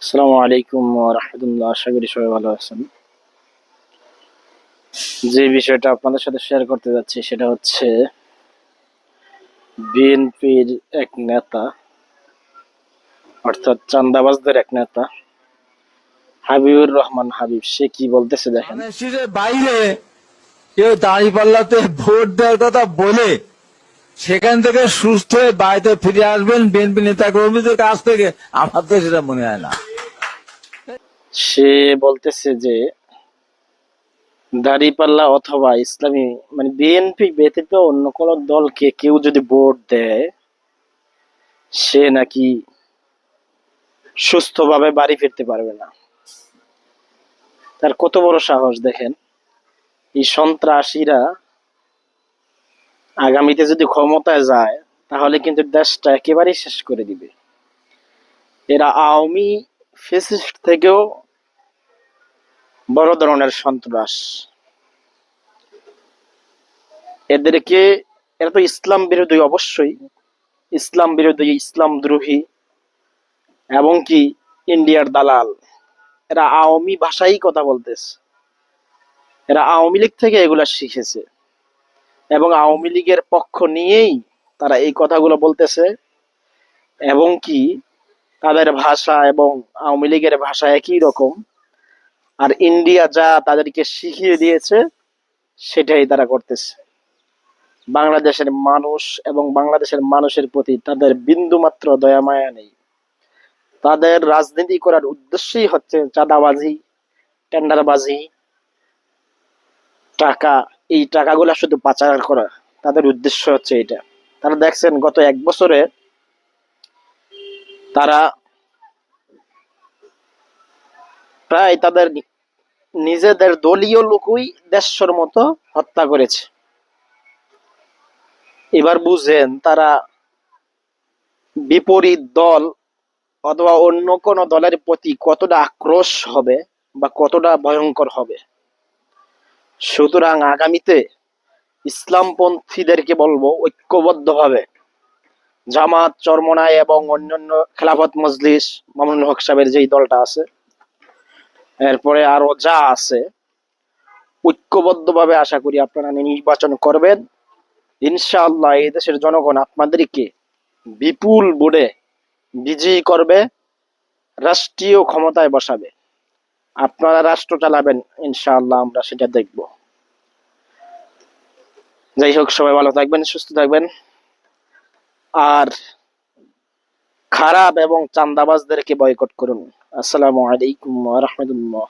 আসসালামু আলাইকুম ওয়া রাহমাতুল্লাহ। আশা করি সবাই ভালো আছেন। যে বিষয়টা আপনাদের সাথে শেয়ার করতে যাচ্ছি সেটা হচ্ছে বিএনপির এক নেতা, অর্থাৎ চাঁদাবাজদের এক নেতা হাবিবুর রহমান হাবিব, সে কি বলতেছে দেখেন। ধানের বাইরে কেউ দাঁড়িপাল্লাতে ভোট দেওয়ার কথা বলে সেখান থেকে সুস্থ হয়ে বাড়িতে ফিরে আসবেন বিএনপি নেতা কর্মীদের কাছ থেকে, আমার তো সেটা মনে হয় না। সে বলতেছে যে দাঁড়িপাল্লা অথবা ইসলামী মানে বিএনপি ব্যতীত অন্য কোনো দলকে কেউ যদি ভোট দেয় সে নাকি সুস্থভাবে বাড়ি ফিরতে পারবে না। তার কত বড় সাহস দেখেন। এই সন্ত্রাসীরা আগামীতে যদি ক্ষমতায় যায় তাহলে কিন্তু দেশটা একেবারেই শেষ করে দিবে। এরা আওয়ামী ফ্যাসিস্ট থেকেও বড় ধরনের সন্ত্রাস। এদেরকে, এরা তো ইসলাম বিরোধী, অবশ্যই ইসলাম বিরোধী, ইসলাম দ্রোহী এবং কি ইন্ডিয়ার দালাল। এরা আওয়ামী ভাষাই কথা বলতেছে। এরা আওয়ামী লীগ থেকে এগুলা শিখেছে এবং আওয়ামী লীগের পক্ষ নিয়েই তারা এই কথাগুলো বলতেছে এবং কি তাদের ভাষা এবং আওয়ামী লীগের ভাষা একই রকম। আর ইন্ডিয়া যা তাদেরকে শিখিয়ে দিয়েছে সেটাই তারা করতেছে। বাংলাদেশের মানুষ এবং বাংলাদেশের মানুষের প্রতি তাদের বিন্দুমাত্র দয়া মায়া নেই। তাদের রাজনীতি করার উদ্দেশ্যই হচ্ছে চাঁদাবাজি, টেন্ডারবাজি, টাকা। এই টাকাগুলা শুধু পাচার করা, তাদের উদ্দেশ্য হচ্ছে এটা। তারা দেখছেন গত এক বছরে তারা প্রায় তাদের নিজেদের দলীয় লোকই ১৫০ মতো হত্যা করেছে। এবার বুঝেন তারা বিপরীত দল অথবা অন্য কোনো দলের প্রতি কতটা আক্রোশ হবে বা কতটা ভয়ঙ্কর হবে। সুতরাং আগামীতে ইসলামপন্থীদেরকে বলবো ঐক্যবদ্ধভাবে জামাত, চরমনাই এবং অন্যান্য খেলাফত মজলিস, মামুনুল হক সাহেবের যেই দলটা আছে, এরপরে আরো যা আছে, ঐক্যবদ্ধভাবে আশা করি আপনারা নির্বাচন করবেন। ইনশাআল্লাহ এই দেশের জনগণ আপনাদেরকে বিপুল ভোটে বিজয়ী করবে, রাষ্ট্রীয় ক্ষমতায় বসাবে। আপনারা রাষ্ট্র চালাবেন, ইনশাআল্লাহ আমরা সেটা দেখব। যাই হোক, সবাই ভালো থাকবেন, সুস্থ থাকবেন। আর খারাপ এবং চাঁদাবাজদেরকে বয়কট করুন। আসসালামু আলাইকুম ওয়া রাহমাতুল্লাহ।